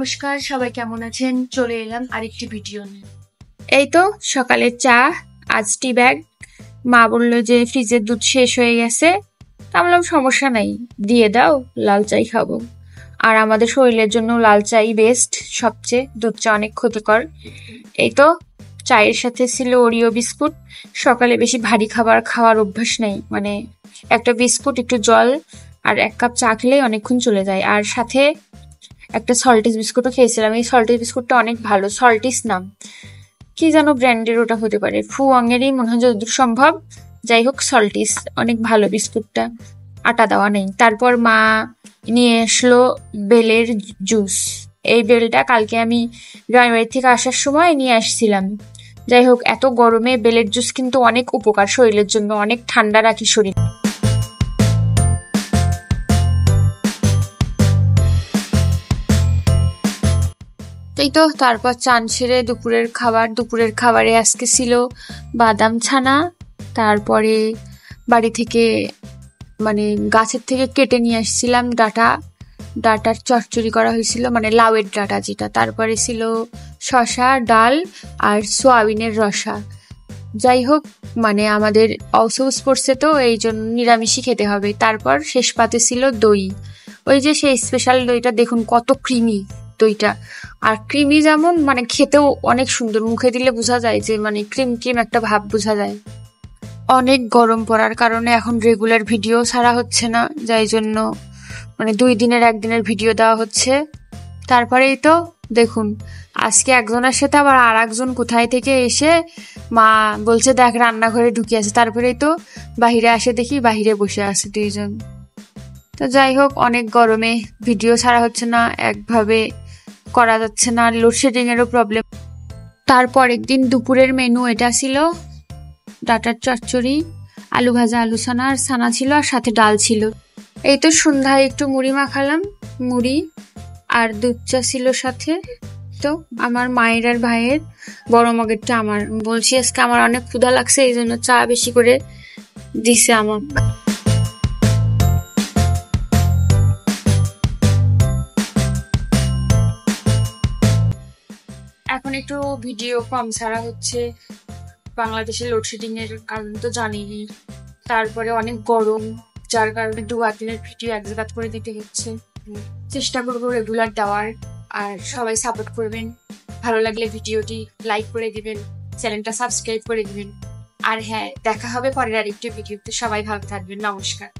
নমস্কার, সবাই কেমন আছেন? চলে এলাম আরেকটি ভিডিও নিয়ে। এই তো সকালের চা, আজ টি ব্যাগ। মা বললো যে ফ্রিজের দুধ শেষ হয়ে গেছে। আমি বললাম সমস্যা নাই, দিয়ে দাও, লাল চাই খাবো। আর আমাদের শরীরের জন্য লাল চাই বেস্ট, সবচেয়ে। দুধ চা অনেক ক্ষতিকর। এই তো চায়ের সাথে ছিল ওরিও বিস্কুট। সকালে বেশি ভারী খাবার খাওয়ার অভ্যাস নেই, মানে একটা বিস্কুট, একটু জল আর 1 কাপ চা খেলেই অনেকক্ষণ চলে যায়। আর সাথে একটা সল্টিস বিস্কুটও খেয়েছিলাম। এই সল্টিস বিস্কুটটা অনেক ভালো, সল্টিস নাম, কি যেন ব্র্যান্ডের ওটা হতে পারে, ফুয়াংয়েরই মনে হয় যতদূর সম্ভব। যাই হোক, সল্টিস অনেক ভালো বিস্কুটটা, আটা দেওয়া নেই। তারপর মা নিয়ে আসলো বেলের জুস। এই বেলটা কালকে আমি গ্রামের বাড়ি থেকে আসার সময় নিয়ে আসছিলাম। যাই হোক, এত গরমে বেলের জুস কিন্তু অনেক উপকার শরীরের জন্য, অনেক ঠান্ডা রাখে শরীর। এই তো তারপর চান সেরে দুপুরের খাবারে আজকে ছিল বাদাম ছানা। তারপরে বাড়ি থেকে মানে গাছের থেকে কেটে নিয়ে আসছিলাম ডাটার চচ্চড়ি করা হয়েছিল, মানে লাউয়ের ডাটা যেটা। তারপরে ছিল শসা, ডাল আর সোয়াবিনের রসা। যাই হোক, মানে আমাদের অসৌস পড়ছে তো এই জন্য নিরামিষই খেতে হবে। তারপর শেষ পাতে ছিল দই, ওই যে সেই স্পেশাল দইটা, দেখুন কত ক্রিমি দইটা। আর ক্রিমি যেমন, মানে খেতেও অনেক সুন্দর, মুখে দিলে বোঝা যায় যে মানে ক্রিম ক্রিম একটা ভাব বোঝা যায়। অনেক গরম পড়ার কারণে এখন রেগুলার ভিডিও ছাড়া হচ্ছে না, যাই জন্য মানে 2 দিনের 1 দিনের ভিডিও দেওয়া হচ্ছে। তারপরেই তো দেখুন, আজকে একজনের সাথে আবার আর একজন কোথায় থেকে এসে মা বলছে দেখ রান্নাঘরে ঢুকে আছে। তারপরেই তো বাহিরে আসে, দেখি বাহিরে বসে আছে 2 জন। তো যাই হোক, অনেক গরমে ভিডিও ছাড়া হচ্ছে না, একভাবে করা যাচ্ছে না, লোডশেডিং এরও প্রবলেম। তারপর একদিন দুপুরের মেনু এটা ছিল ডাটার চচ্চড়ি, আলু ভাজা, আলু ছানা আর ছানা ছিল, আর সাথে ডাল ছিল। এই তো সন্ধ্যায় একটু মুড়ি মাখালাম, মুড়ি আর দুধ চা ছিল সাথে। তো আমার মায়ের আর ভাইয়ের বড় মগেরটা আমার, বলছি আজকে আমার অনেক ক্ষুধা লাগছে, এই জন্য চা বেশি করে দিছে আমার। এখন একটু ভিডিও কম ছাড়া হচ্ছে, বাংলাদেশের লোডশেডিং এর কারণ তো জানিনি। তারপরে অনেক গরম, যার কারণে 2-8 দিনের ভিডিও এক জায়গা করে দিতে হচ্ছে। চেষ্টা করবো রেগুলার দেওয়ার, আর সবাই সাপোর্ট করবেন। ভালো লাগলে ভিডিওটি লাইক করে দিবেন, চ্যানেলটা সাবস্ক্রাইব করে দিবেন। আর হ্যাঁ, দেখা হবে পরের আরেকটি ভিডিওতে। সবাই ভালো থাকবেন, নমস্কার।